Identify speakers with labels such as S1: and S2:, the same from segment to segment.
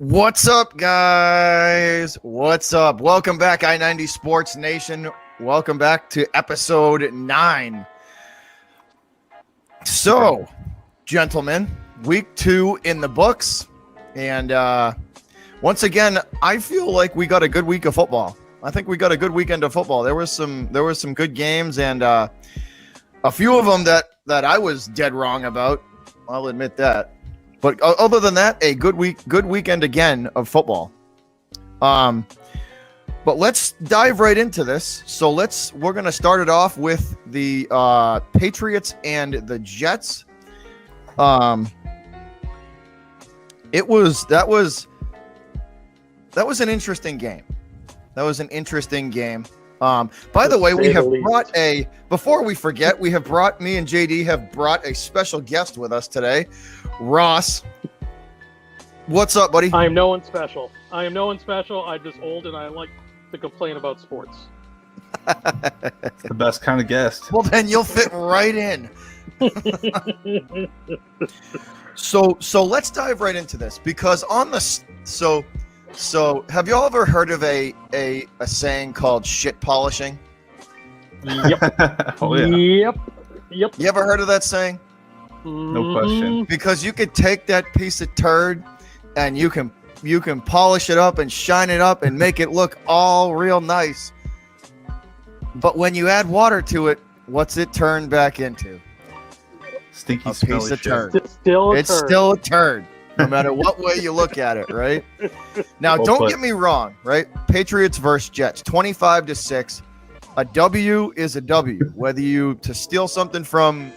S1: What's up, guys? What's up? Welcome back, I-90 Sports Nation. Welcome back to episode 9. So, gentlemen, week 2 in the books. And once again, I feel like we got a good week of football. I think we got a good weekend of football. There was some good games, and a few of them that I was dead wrong about. I'll admit that. But other than that, a good weekend again of football. But let's dive right into this. So we're gonna start it off with the Patriots and the Jets. That was an interesting game. By the way, we have brought before we forget, me and JD have brought a special guest with us today. Ross, what's up, buddy?
S2: I am no one special. I'm just old and I like to complain about sports.
S3: It's the best kind of guest.
S1: Well, then you'll fit right in. So let's dive right into this, because so have you all ever heard of a saying called shit polishing?
S2: Yep.
S3: Oh yeah.
S2: Yep.
S1: You ever heard of that saying?
S3: No question.
S1: Because you could take that piece of turd and you can polish it up and shine it up and make it look all real nice. But when you add water to it, what's it turned back into?
S3: Stinky,
S1: A
S3: smelly
S1: piece of
S3: shit.
S1: turd.
S2: It's still
S1: Still a turd, no matter what way you look at it, right? Now,
S3: Well
S1: don't
S3: put.
S1: get me wrong, right? Patriots versus Jets, 25-6. A W is a W. Whether you to steal something from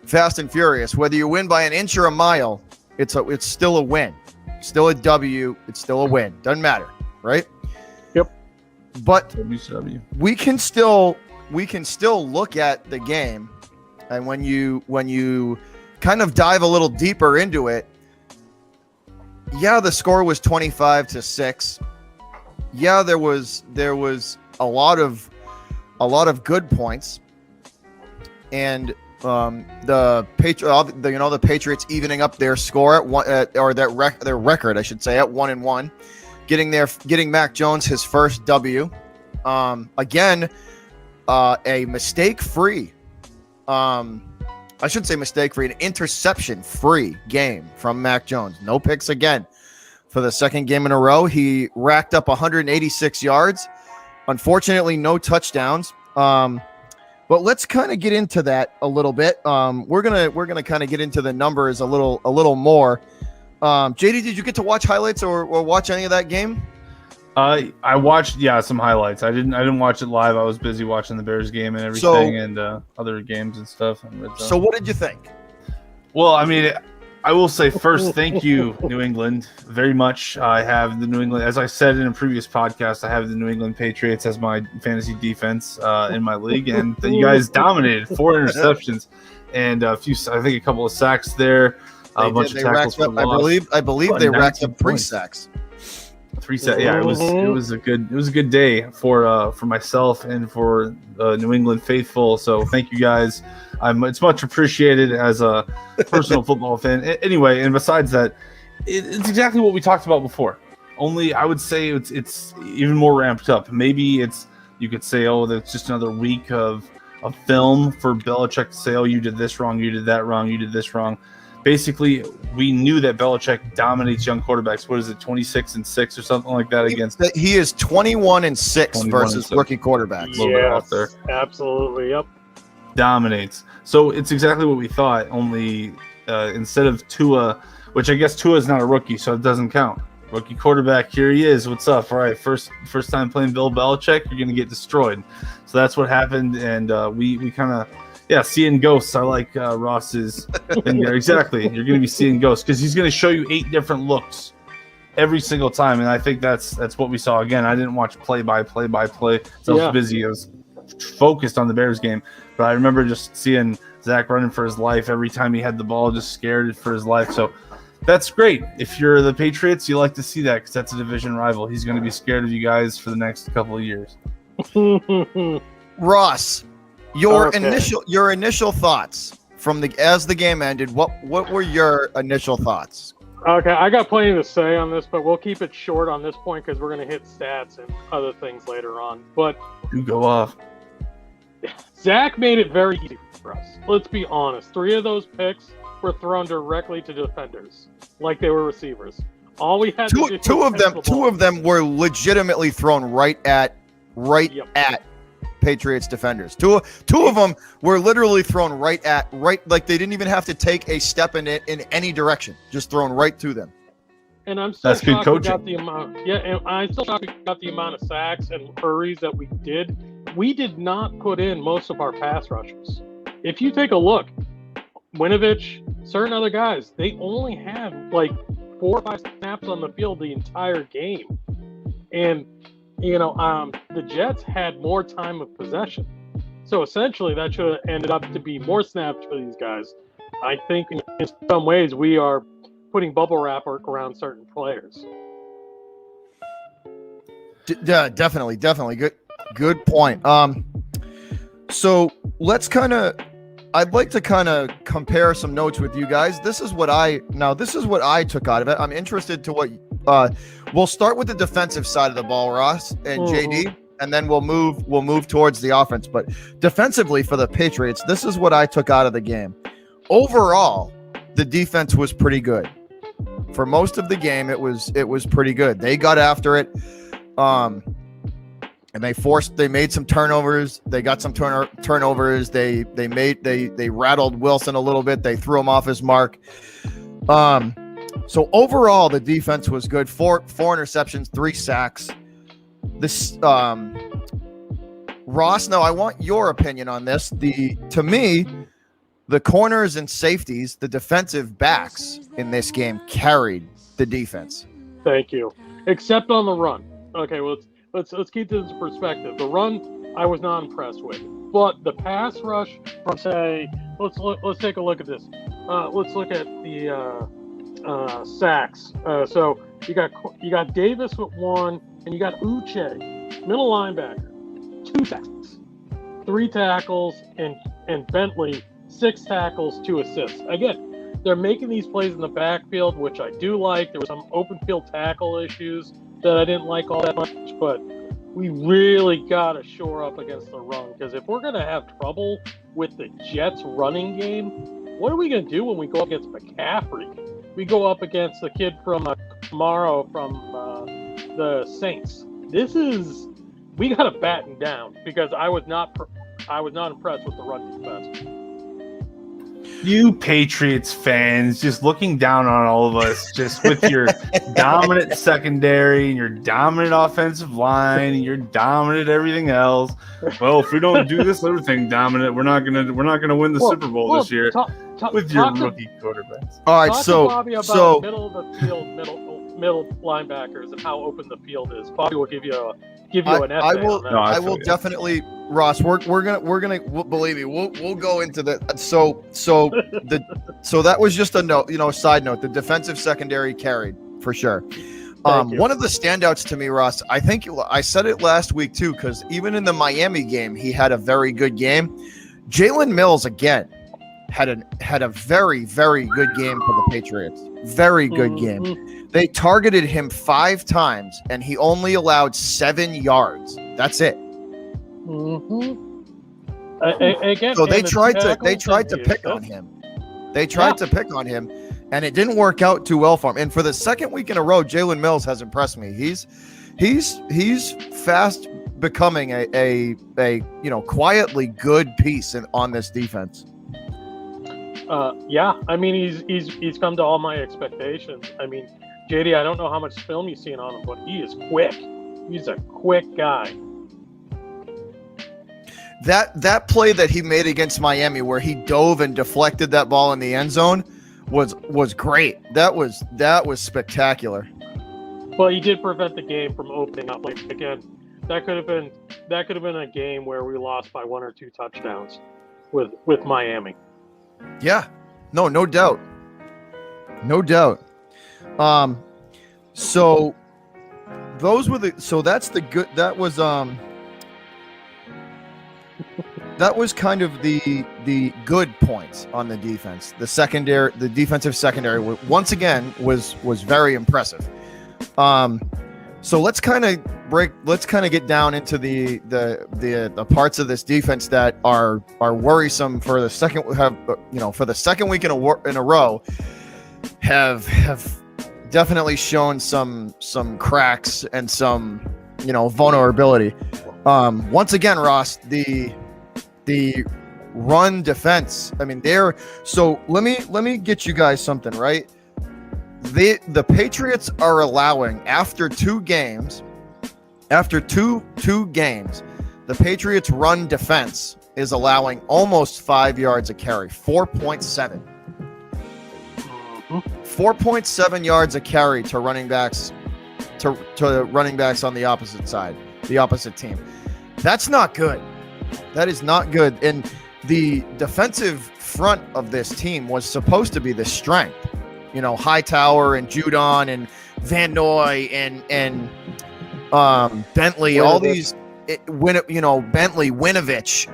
S1: Fast and Furious, whether you win by an inch or a mile, it's still a win. Still a W. It's still a win. Doesn't matter, right?
S2: Yep.
S1: But
S3: WCW.
S1: we can still look at the game, and when you kind of dive a little deeper into it, yeah, the score was 25-6. Yeah, there was a lot of good points, and the Patriots evening up their score at one, their record, I should say, at 1-1, getting Mac Jones his first W. Again, a mistake-free. I should say mistake-free, an interception-free game from Mac Jones. No picks again for the second game in a row. He racked up 186 yards. Unfortunately, no touchdowns. But let's kind of get into that a little bit. We're gonna kind of get into the numbers a little more. JD, did you get to watch highlights or watch any of that game?
S3: I watched some highlights. I didn't watch it live. I was busy watching the Bears game and everything, and other games and stuff.
S1: So what did you think?
S3: Well, I mean, I will say first, thank you, New England, very much. I have the New England, as I said in a previous podcast, I have the New England Patriots as my fantasy defense in my league, and you guys dominated. 4 interceptions and I think a couple of sacks there. A bunch of tackles for loss.
S1: I believe they racked up 3 sacks.
S3: 3 sacks. Yeah, it was a good day for myself and for the New England faithful. So thank you guys. It's much appreciated as a personal football fan. Anyway, and besides that, it's exactly what we talked about before. Only I would say it's even more ramped up. Maybe you could say, oh, that's just another week of film for Belichick to say, oh, you did this wrong, you did that wrong, you did this wrong. Basically, we knew that Belichick dominates young quarterbacks. What is it, 26-6 or something like that against?
S1: He is 21-6 versus rookie quarterbacks.
S2: Yes, absolutely. Yep.
S3: Dominates. So it's exactly what we thought. Only instead of Tua, which I guess Tua is not a rookie, so it doesn't count. Rookie quarterback, here he is. What's up? All right, first time playing Bill Belichick, you're gonna get destroyed. So that's what happened, and we kind of. Yeah, seeing ghosts. I like Ross's thing there. Exactly. You're going to be seeing ghosts because he's going to show you 8 different looks every single time, and I think that's what we saw again. I didn't watch play by play. So I was busy. I was focused on the Bears game, but I remember just seeing Zach running for his life every time he had the ball, just scared for his life. So that's great. If you're the Patriots, you like to see that because that's a division rival. He's going to be scared of you guys for the next couple of years.
S1: Ross, your initial thoughts from as the game ended. What were your initial thoughts?
S2: Okay, I got plenty to say on this, but we'll keep it short on this point because we're going to hit stats and other things later on. But
S3: You go off.
S2: Zach made it very easy for us. Let's be honest. 3 of those picks were thrown directly to defenders, like they were receivers. All we had to do
S1: Two of them were legitimately thrown right at Patriots defenders. Two of them were literally thrown right like they didn't even have to take a step in any direction, just thrown right to them.
S2: And I'm still
S3: That's good
S2: shocked we
S3: coaching.
S2: got the amount. Yeah, and I'm still shocked we got the amount of sacks and hurries that we did. We did not put in most of our pass rushers. If you take a look, Winovich, certain other guys, they only had like 4 or 5 snaps on the field the entire game. And, the Jets had more time of possession. So essentially, that should have ended up to be more snaps for these guys. I think in some ways we are putting bubble wrap around certain players.
S1: Yeah, definitely. Good point. So I'd like to kind of compare some notes with you guys. This is what I took out of it. I'm interested to what we'll start with the defensive side of the ball, Ross and JD, and then we'll move towards the offense. But defensively for the Patriots, this is what I took out of the game. Overall, the defense was pretty good. For most of the game, it was pretty good. They got after it. And they made some turnovers. They got some turnovers. They rattled Wilson a little bit. They threw him off his mark. So overall, the defense was good. Four interceptions, 3 sacks. This Ross, now I want your opinion on this. To me, the corners and safeties, the defensive backs in this game carried the defense.
S2: Thank you. Except on the run. Okay, well, let's keep this in perspective. The run, I was not impressed with, but the pass rush from let's take a look at this. Let's look at the sacks. So you got Davis with 1, and you got Uche, middle linebacker, 2 sacks, 3 tackles, and Bentley 6 tackles, 2 assists. Again, they're making these plays in the backfield, which I do like. There were some open field tackle issues that I didn't like all that much, but we really got to shore up against the run, because if we're going to have trouble with the Jets running game, what are we going to do when we go against McCaffrey? We go up against the kid from Camaro from the Saints. We got to batten down, because I was not impressed with the run defense.
S3: You Patriots fans just looking down on all of us, just with your dominant secondary and your dominant offensive line and your dominant everything else. Well, if we don't do this other thing dominant, we're not gonna win the Super Bowl this year with your rookie quarterbacks.
S1: All right,
S2: talk to Bobby about middle of the field, middle linebackers, and how open the field is. Bobby will give you an essay.
S1: I will definitely, Ross. We're gonna believe me. We'll go into the so that was just a note, a side note. The defensive secondary carried for sure. One of the standouts to me, Ross, I think I said it last week too, because even in the Miami game, he had a very good game. Jalen Mills again had a very, very good game for the Patriots. Very good game. They targeted him 5 times, and he only allowed 7 yards. That's it.
S2: Again,
S1: so they tried to pick on him. They tried to pick on him, and it didn't work out too well for him. And for the second week in a row, Jalen Mills has impressed me. He's fast becoming a quietly good piece on this defense.
S2: Yeah, I mean he's come to all my expectations. I mean, JD, I don't know how much film you've seen on him, but he is quick. He's a quick guy.
S1: That play that he made against Miami, where he dove and deflected that ball in the end zone, was great. That was spectacular.
S2: Well, he did prevent the game from opening up. Like, again, that could have been a game where we lost by 1 or 2 touchdowns with Miami.
S1: Yeah, no doubt. So those were that's the good. That was that was kind of the good points on the defense. The defensive secondary once again was very impressive. So let's kind of get down into the parts of this defense that are worrisome for the second week in a row have definitely shown some cracks and some vulnerability. Once again, Ross, the run defense. I mean, so let me get you guys something, right? The Patriots are allowing after two games, the Patriots run defense is allowing almost 5 yards a carry, 4.7. 4.7 yards a carry to running backs to running backs on the opposite side, the opposite team. That's not good. That is not good. And the defensive front of this team was supposed to be the strength. Hightower and Judon and Van Noy and Bentley, all these Bentley, Winovich,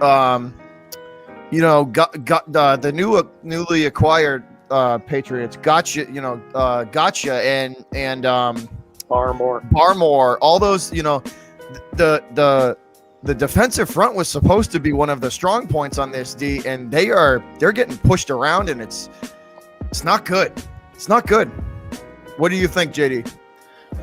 S1: the newly acquired Patriots, Gotcha, and Barmore, all those, the defensive front was supposed to be one of the strong points on this D, and they're getting pushed around, and it's not good. It's not good. What do you think, JD?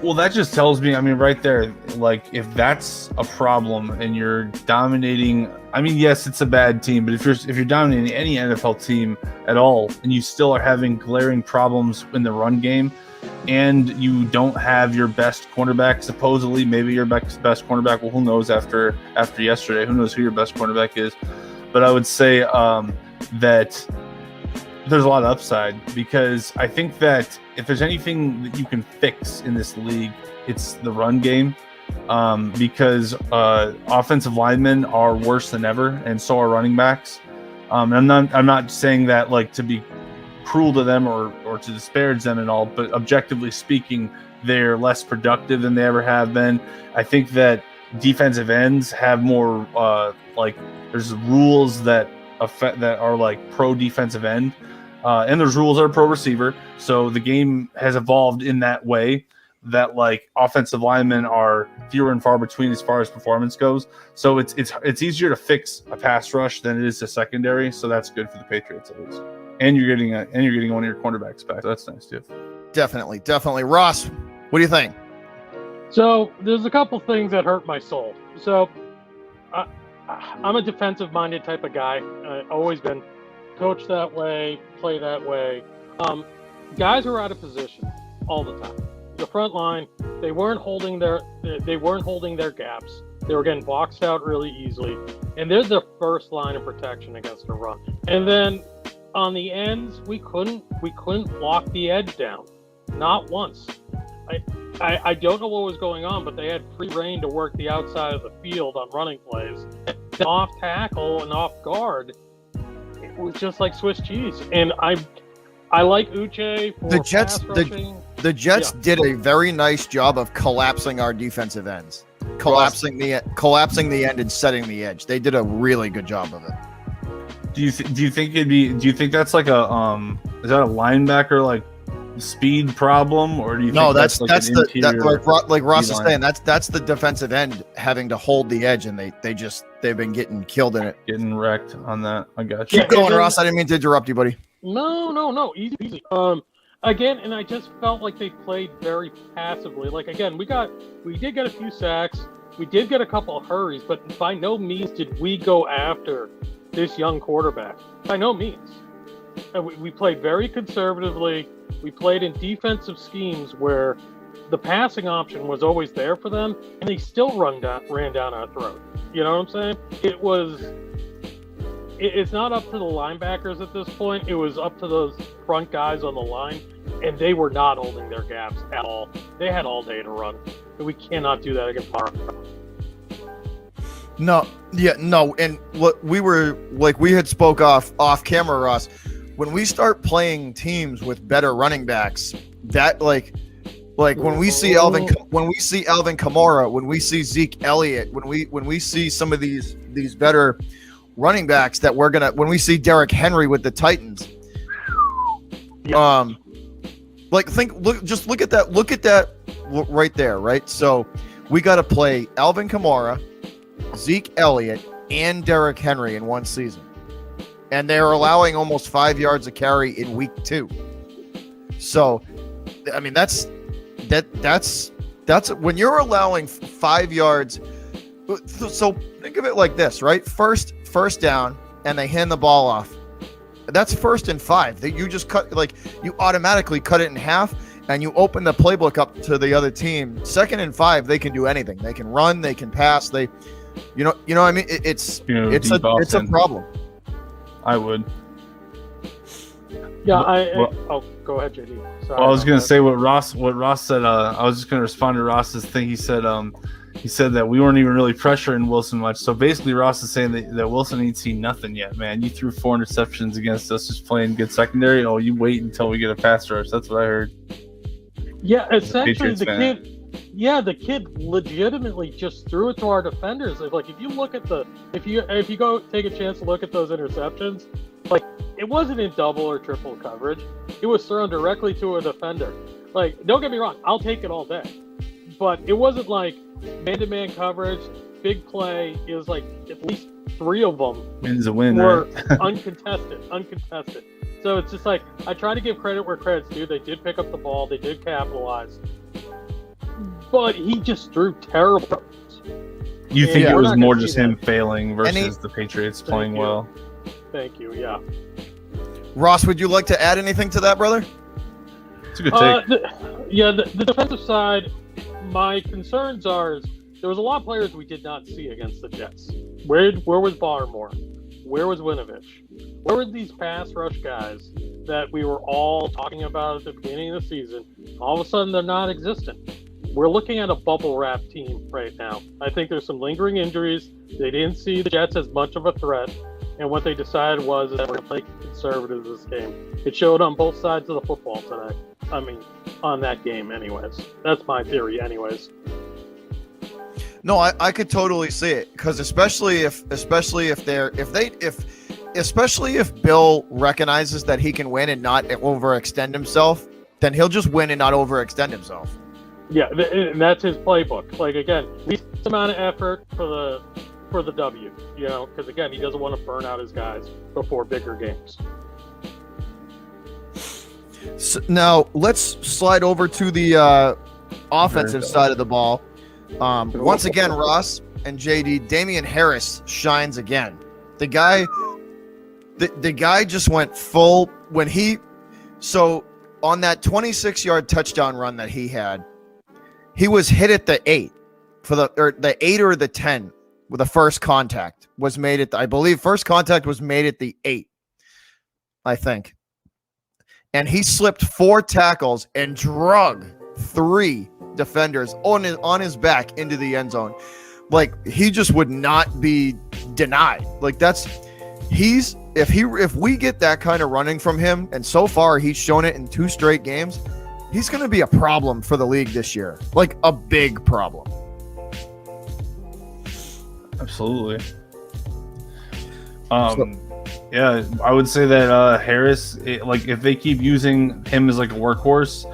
S3: Well, that just tells me, right there, like, if that's a problem and you're dominating, yes, it's a bad team, but if you're dominating any NFL team at all and you still are having glaring problems in the run game and you don't have your best cornerback, supposedly, maybe your best cornerback, well, who knows after yesterday, who knows who your best cornerback is, but I would say that there's a lot of upside, because I think that if there's anything that you can fix in this league, it's the run game, because offensive linemen are worse than ever, and so are running backs. I'm not saying that like to be cruel to them or to disparage them at all, but objectively speaking, they're less productive than they ever have been. I think that defensive ends have more there's rules that are like pro defensive end. And those rules are pro receiver. So the game has evolved in that way that like offensive linemen are fewer and far between as far as performance goes. So it's easier to fix a pass rush than it is a secondary. So that's good for the Patriots at least. And you're getting one of your cornerbacks back. So that's nice too. Definitely.
S1: Ross, what do you think?
S2: So there's a couple things that hurt my soul. So I'm a defensive minded type of guy. I've always been. Coach that way, play that way. Guys were out of position all the time. The front line, they weren't holding their gaps. They were getting boxed out really easily, and they're the first line of protection against a run. And then on the ends, we couldn't lock the edge down, not once. I don't know what was going on, but they had free reign to work the outside of the field on running plays. And off tackle and off guard, it was just like Swiss cheese. And I like Uche for pass rushing.
S1: The Jets did a very nice job of collapsing our defensive ends, collapsing the end and setting the edge. They did a really good job of it.
S3: Do you think that's like a is that a linebacker like speed problem, or do you think
S1: that's
S3: like
S1: Ross is saying that's the defensive end having to hold the edge, and they've been getting killed in it,
S3: getting wrecked on that. I got you.
S1: Keep going, Ross. I didn't mean to interrupt you, buddy.
S2: No, easy. Again, and I just felt like they played very passively. Like again, we did get a few sacks, we did get a couple of hurries, but by no means did we go after this young quarterback. By no means. We played very conservatively. We played in defensive schemes where the passing option was always there for them, and they still ran down our throat. You know what I'm saying? It's not up to the linebackers at this point. It was up to those front guys on the line, and they were not holding their gaps at all. They had all day to run, and we cannot do that against Bar.
S1: No, and what we had spoke off camera, Ross. When we start playing teams with better running backs, that like when we see Alvin Kamara, when we see Zeke Elliott, when we see some of these better running backs that we're gonna when we see Derrick Henry with the Titans.
S2: Yeah.
S1: Look at that right there, right? So we got to play Alvin Kamara, Zeke Elliott, and Derrick Henry in one season, and they're allowing almost 5 yards a carry in week 2. So, I mean, that's when you're allowing 5 yards. So think of it like this, right? First down, and they hand the ball off. That's 1st and 5. That you just you automatically cut it in half, and you open the playbook up to the other team. 2nd and 5, they can do anything. They can run, they can pass. They, you know what I mean? It's a problem.
S3: I would.
S2: Yeah, go ahead, JD. Sorry,
S3: I was going to say what Ross said. I was just going to respond to Ross's thing. He said that we weren't even really pressuring Wilson much. So basically, Ross is saying that Wilson ain't seen nothing yet, man. You threw 4 interceptions against us just playing good secondary. Oh, you wait until we get a pass rush. That's what I heard.
S2: Yeah, essentially the kid legitimately just threw it to our defenders. Like if you look at if you go take a chance to look at those interceptions, like it wasn't in double or triple coverage. It was thrown directly to a defender. Like, don't get me wrong, I'll take it all day. But it wasn't like man-to-man coverage, big play. It was like at least 3 of them
S3: wins a win,
S2: were
S3: right?
S2: uncontested. So it's just like, I try to give credit where credit's due. They did pick up the ball. They did capitalize. But he just threw terrible.
S3: You think it was more just him failing versus the Patriots playing well?
S2: Thank you, yeah.
S1: Ross, would you like to add anything to that, brother?
S3: It's a good take.
S2: The defensive side, my concerns are there was a lot of players we did not see against the Jets. Where was Barmore? Where was Winovich? Where were these pass rush guys that we were all talking about at the beginning of the season? All of a sudden, they're not existent. We're looking at a bubble wrap team right now. I think there's some lingering injuries. They didn't see the Jets as much of a threat, and what they decided was that we're going to play conservative this game. It showed on both sides of the football today. I mean, on that game, anyways. That's my theory, anyways.
S1: No, I could totally see it, because especially if Bill recognizes that he can win and not overextend himself, then he'll just win and not overextend himself.
S2: Yeah, and that's his playbook. Like, again, least amount of effort for the W, you know, because again, he doesn't want to burn out his guys before bigger games.
S1: So now let's slide over to the offensive side of the ball. Once again, Ross and JD, Damian Harris shines again. The guy just went full when on that 26-yard touchdown run that he had, he was hit at the 8 the 8 or the 10 with the first contact was made at I believe first contact was made at the 8, I think. And he slipped 4 tackles and drug 3 defenders on his back into the end zone. Like, he just would not be denied. Like, if we get that kind of running from him, and so far he's shown it in 2 straight games, he's going to be a problem for the league this year. Like, a big problem.
S3: Absolutely. Yeah, I would say that Harris, if they keep using him as like a workhorse,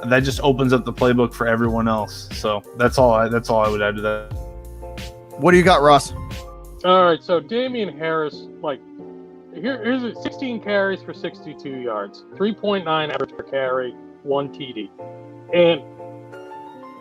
S3: that just opens up the playbook for everyone else. So that's all I would add to that.
S1: What do you got, Ross?
S2: All right, so Damian Harris, here's 16 carries for 62 yards, 3.9 average per carry, 1 TD. And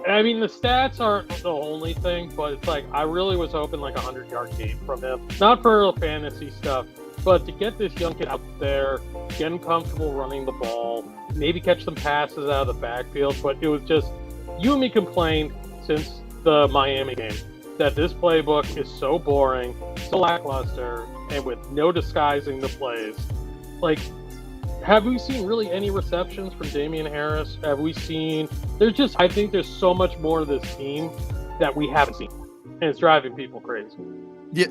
S2: I mean, the stats aren't the only thing, but it's like, I really was hoping like 100-yard game from him. Not for fantasy stuff, but to get this young kid out there, get him comfortable running the ball, maybe catch some passes out of the backfield. But it was just, you and me complained since the Miami game that this playbook is so boring, so lackluster, and with no disguising the plays. Like, have we seen really any receptions from Damian Harris? Have we seen? I think there's so much more of this team that we haven't seen, and it's driving people crazy.
S1: Yeah,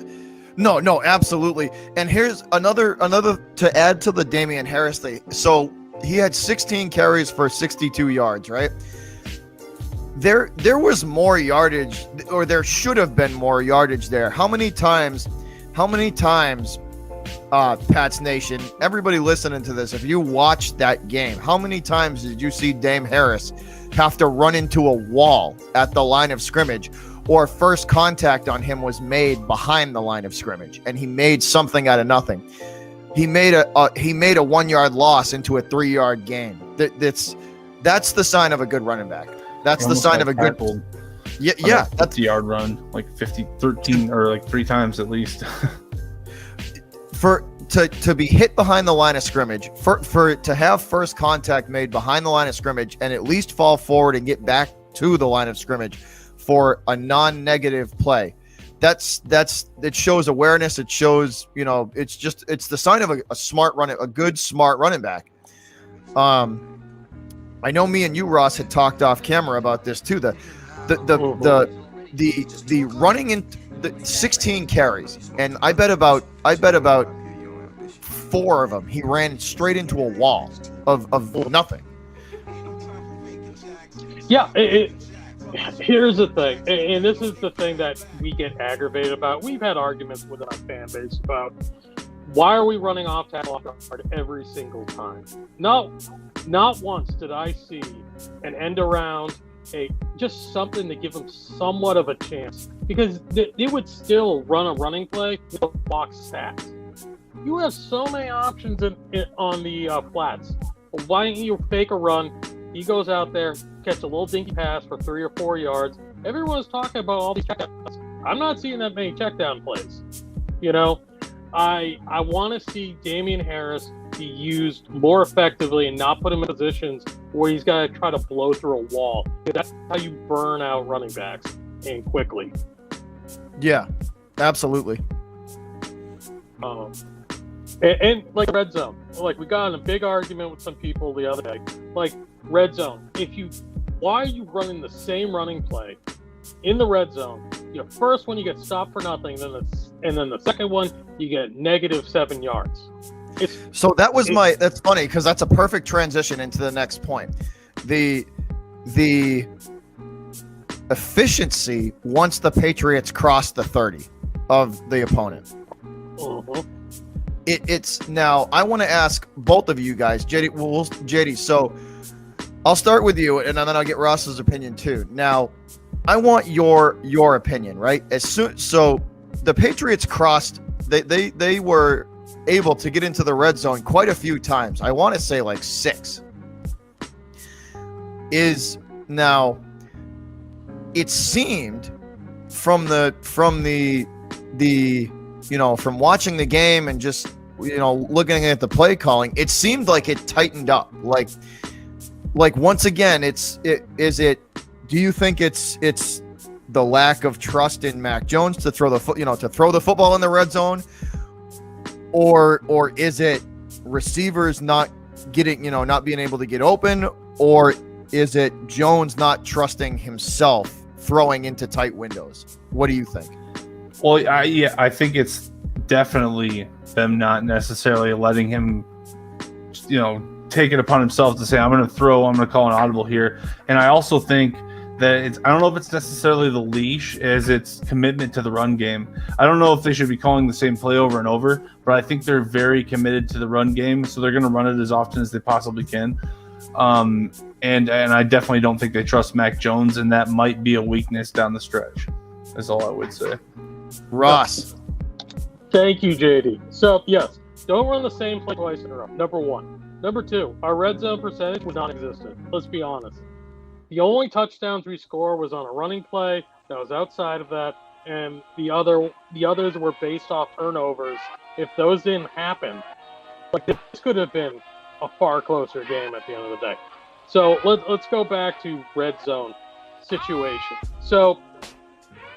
S1: no, absolutely. And here's another to add to the Damian Harris thing. So he had 16 carries for 62 yards, right? There was more yardage, or there should have been more yardage there. How many times how many times, Pats Nation, everybody listening to this, if you watched that game, how many times did you see Dame Harris have to run into a wall at the line of scrimmage, or first contact on him was made behind the line of scrimmage and he made something out of nothing? He made a 1 yard loss into a 3 yard gain. That's the sign of a good running back. That's the sign of a good. Yeah,
S3: that's a yard run, like 13 or like 3 times at least.
S1: To be hit behind the line of scrimmage, to have first contact made behind the line of scrimmage and at least fall forward and get back to the line of scrimmage for a non-negative play. It shows awareness. It shows, it's the sign of a good smart running back. I know me and you, Ross, had talked off camera about this too. The running in the 16 carries, and I bet about 4 of them he ran straight into a wall of nothing.
S2: Yeah, here's the thing, and this is the thing that we get aggravated about. We've had arguments with our fan base about why are we running off tackle off guard every single time. Not once did I see an end around, just something to give them somewhat of a chance, because they would still run a running play with a box stats. You have so many options on the flats. Why don't you fake a run? He goes out there, catch a little dinky pass for 3 or 4 yards. Everyone's talking about all these checkdowns. I'm not seeing that many checkdown plays. I want to see Damian Harris be used more effectively and not put him in positions where he's got to try to blow through a wall. That's how you burn out running backs, and quickly.
S1: Yeah, absolutely.
S2: And like red zone, like we got in a big argument with some people the other day. Like red zone, why are you running the same running play in the red zone? First one you get stopped for nothing, and then the second one you get -7 yards.
S1: That's funny because that's a perfect transition into the next point. The efficiency once the Patriots cross the 30 of the opponent.
S2: Uh-huh.
S1: It's now. I want to ask both of you guys, JD. So I'll start with you, and then I'll get Ross's opinion too. Now, I want your opinion, right? So the Patriots crossed. They were able to get into the red zone quite a few times. I want to say like 6. It seemed from watching the game and just looking at the play calling, it seemed like it tightened up. Like once again, do you think it's the lack of trust in Mac Jones to throw the football in the red zone, or is it receivers not being able to get open, or is it Jones not trusting himself throwing into tight windows? What do you think?
S3: Well, I think it's definitely them not necessarily letting him, take it upon himself to say, I'm going to call an audible here. And I also think that I don't know if it's necessarily the leash as it's commitment to the run game. I don't know if they should be calling the same play over and over, but I think they're very committed to the run game. So they're going to run it as often as they possibly can. And I definitely don't think they trust Mac Jones, and that might be a weakness down the stretch. That's all I would say.
S1: Ross.
S2: Thank you, JD. So, yes, don't run the same play twice in a row, number 1. Number 2, our red zone percentage was non-existent. Let's be honest. The only touchdowns we scored was on a running play that was outside of that, and the others were based off turnovers. If those didn't happen, this could have been a far closer game at the end of the day. So let's go back to red zone situation. So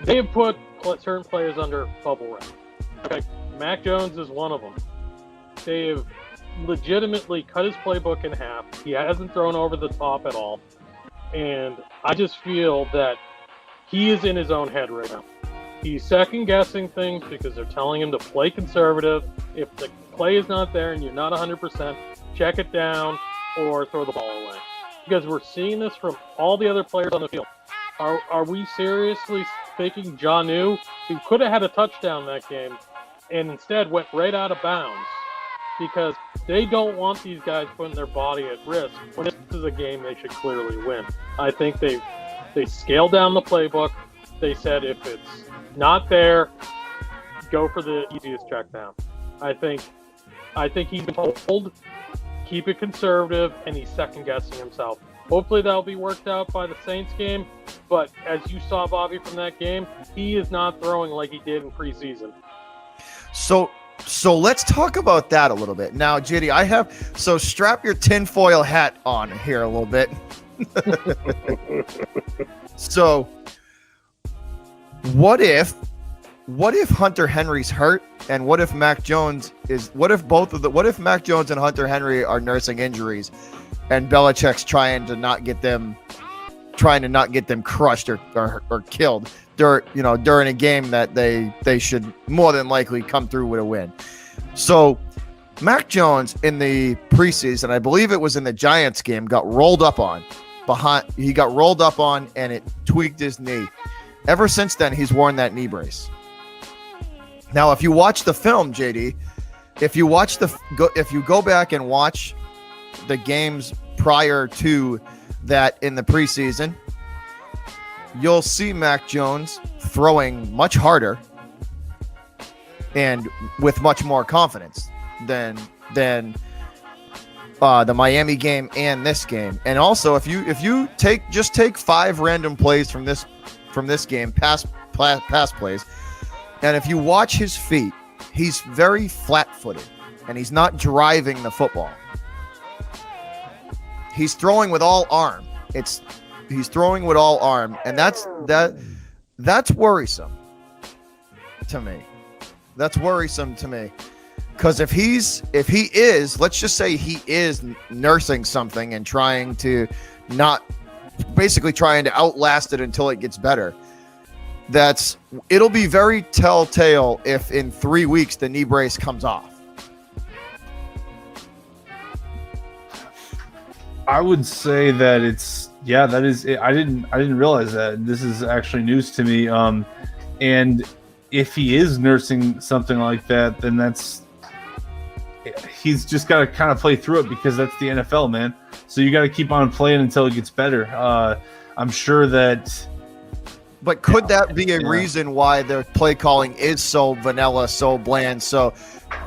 S2: they have put certain players under bubble wrap. Okay, Mac Jones is one of them. They have legitimately cut his playbook in half. He hasn't thrown over the top at all. And I just feel that he is in his own head right now. He's second-guessing things because they're telling him to play conservative. If the play is not there and you're not 100%, check it down or throw the ball away. Because we're seeing this from all the other players on the field. Are we seriously thinking Jonnu, who could have had a touchdown that game, and instead went right out of bounds because they don't want these guys putting their body at risk when this is a game they should clearly win. I think they scaled down the playbook. They said if it's not there, go for the easiest check down. I think he's been told, keep it conservative, and he's second guessing himself. Hopefully that'll be worked out by the Saints game, but as you saw, Bobby, from that game, he is not throwing like he did in preseason.
S1: So let's talk about that a little bit. Now, JD, so strap your tinfoil hat on here a little bit. So what if Hunter Henry's hurt, and what if Mac Jones what if Mac Jones and Hunter Henry are nursing injuries, and Belichick's trying to not get them crushed or killed during a game that they should more than likely come through with a win. So Mac Jones in the preseason, I believe it was in the Giants game, got rolled up on and it tweaked his knee. Ever since then, he's worn that knee brace. Now, if you watch the film, JD, if you go back and watch the games prior to that in the preseason, you'll see Mac Jones throwing much harder and with much more confidence than the Miami game and this game. And also, if you take 5 random plays from this game, pass plays, and if you watch his feet, he's very flat-footed, and he's not driving the football. He's throwing with all arm. He's throwing with all arm, and that's worrisome to me. That's worrisome to me. Because if he is, let's just say he is nursing something and trying to outlast it until it gets better, it'll be very telltale if in 3 weeks the knee brace comes off.
S3: I would say that that is it. I didn't realize that. This is actually news to me. And if he is nursing something like that, then he's just got to kind of play through it, because that's the NFL, man. So you got to keep on playing until it gets better. I'm sure that.
S1: But could that be a reason why their play calling is so vanilla, so bland, to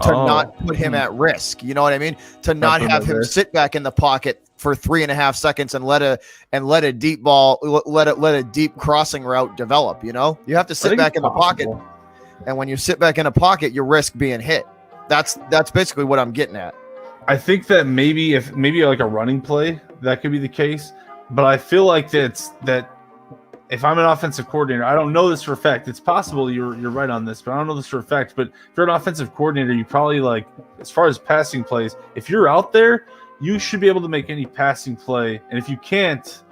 S1: not put him at risk? You know what I mean? To not have him sit back in the pocket for 3.5 seconds and let a deep ball, let a deep crossing route develop. You know, you have to sit back in the pocket, and when you sit back in a pocket, you risk being hit. That's basically what I'm getting at.
S3: I think that maybe like a running play, that could be the case. But I feel like that if I'm an offensive coordinator, I don't know this for a fact. It's possible you're right on this, but I don't know this for a fact. But if you're an offensive coordinator, you probably, like, as far as passing plays, if you're out there, you should be able to make any passing play. And if you can't,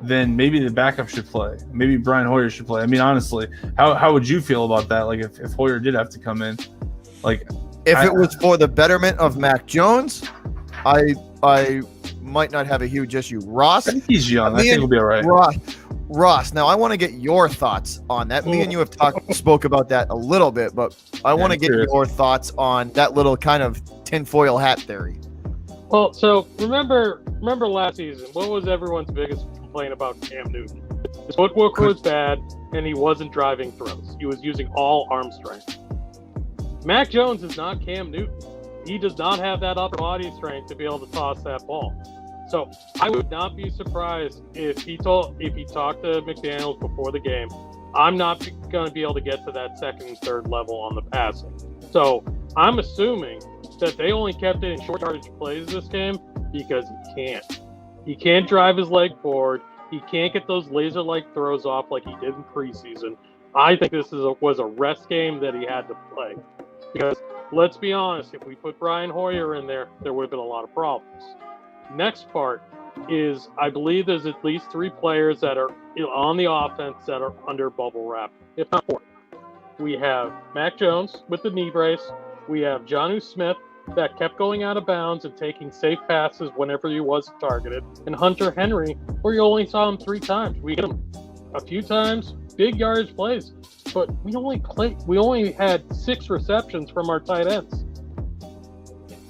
S3: then maybe the backup should play. Maybe Brian Hoyer should play. I mean, honestly, how would you feel about that? Like, if Hoyer did have to come in, like,
S1: if it was for the betterment of Mac Jones, I might not have a huge issue. Ross,
S3: I think he's young. I think he'll be all right.
S1: Ross, now I want to get your thoughts on that. Me and you have spoke about that a little bit, but I want to get your thoughts on that little kind of tinfoil hat theory.
S2: Well, so remember last season, what was everyone's biggest complaint about Cam Newton? His footwork was bad, and he wasn't driving throws. He was using all arm strength. Mac Jones is not Cam Newton. He does not have that upper body strength to be able to toss that ball. So I would not be surprised if he talked to McDaniels before the game. I'm not going to be able to get to that second and third level on the passing. So I'm assuming that they only kept it in short yardage plays this game because he can't. He can't drive his leg forward. He can't get those laser-like throws off like he did in preseason. I think this was a rest game that he had to play. Because let's be honest, if we put Brian Hoyer in there would have been a lot of problems. Next part is I believe there's at least 3 players that are on the offense that are under bubble wrap, if not 4. We have Mac Jones with the knee brace. We have Jonnu Smith that kept going out of bounds and taking safe passes whenever he was targeted. And Hunter Henry, where you only saw him 3 times. We hit him a few times big yardage plays, but we only had 6 receptions from our tight ends.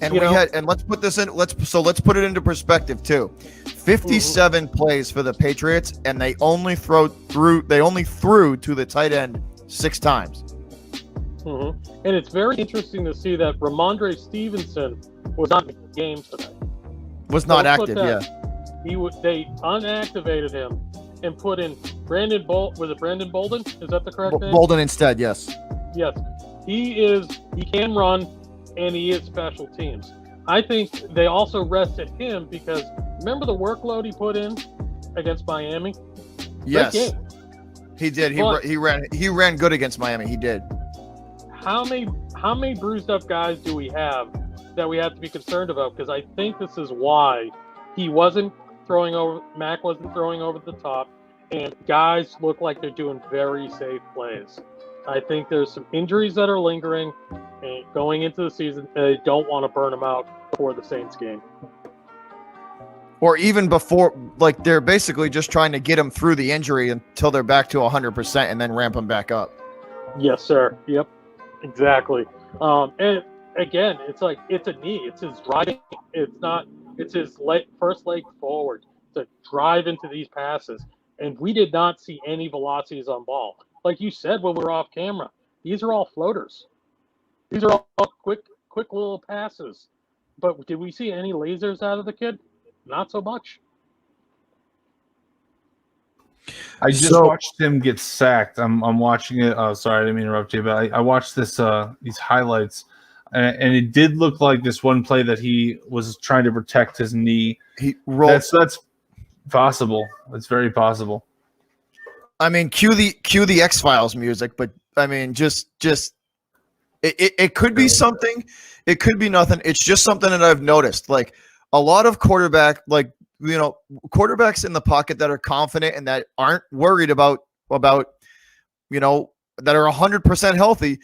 S1: And let's put this in. Let's put it into perspective too. 57 plays for the Patriots, and they only threw to the tight end 6 times.
S2: And it's very interesting to see that Ramondre Stevenson was not in the game today.
S1: Was not active, yeah.
S2: They unactivated him and put in Brandon Was it Brandon Bolden? Is that the correct name?
S1: Bolden instead, yes.
S2: Yes. He can run, and he is special teams. I think they also rested him because remember the workload he put in against Miami?
S1: Yes. He did. He ran good against Miami. He did.
S2: How many bruised up guys do we have that we have to be concerned about? Because I think this is why Mac wasn't throwing over the top, and guys look like they're doing very safe plays. I think there's some injuries that are lingering, and going into the season, they don't want to burn them out before the Saints game.
S1: Or even before, like they're basically just trying to get them through the injury until they're back to 100% and then ramp them back up.
S2: Yes, sir. Yep, exactly. And again, it's a knee. It's his driving. It's his first leg forward to drive into these passes. And we did not see any velocities on ball. Like you said when we were off camera, these are all floaters. These are all quick little passes. But did we see any lasers out of the kid? Not so much.
S3: I just watched him get sacked. I'm watching it. Sorry, I didn't mean to interrupt you, but I watched these highlights, and it did look like this one play that he was trying to protect his knee.
S1: He rolled.
S3: That's possible. It's very possible.
S1: I mean, cue the X-Files music, but I mean, just it could be something. It could be nothing. It's just something that I've noticed. Like a lot of quarterbacks in the pocket that are confident and that aren't worried about that are 100% healthy.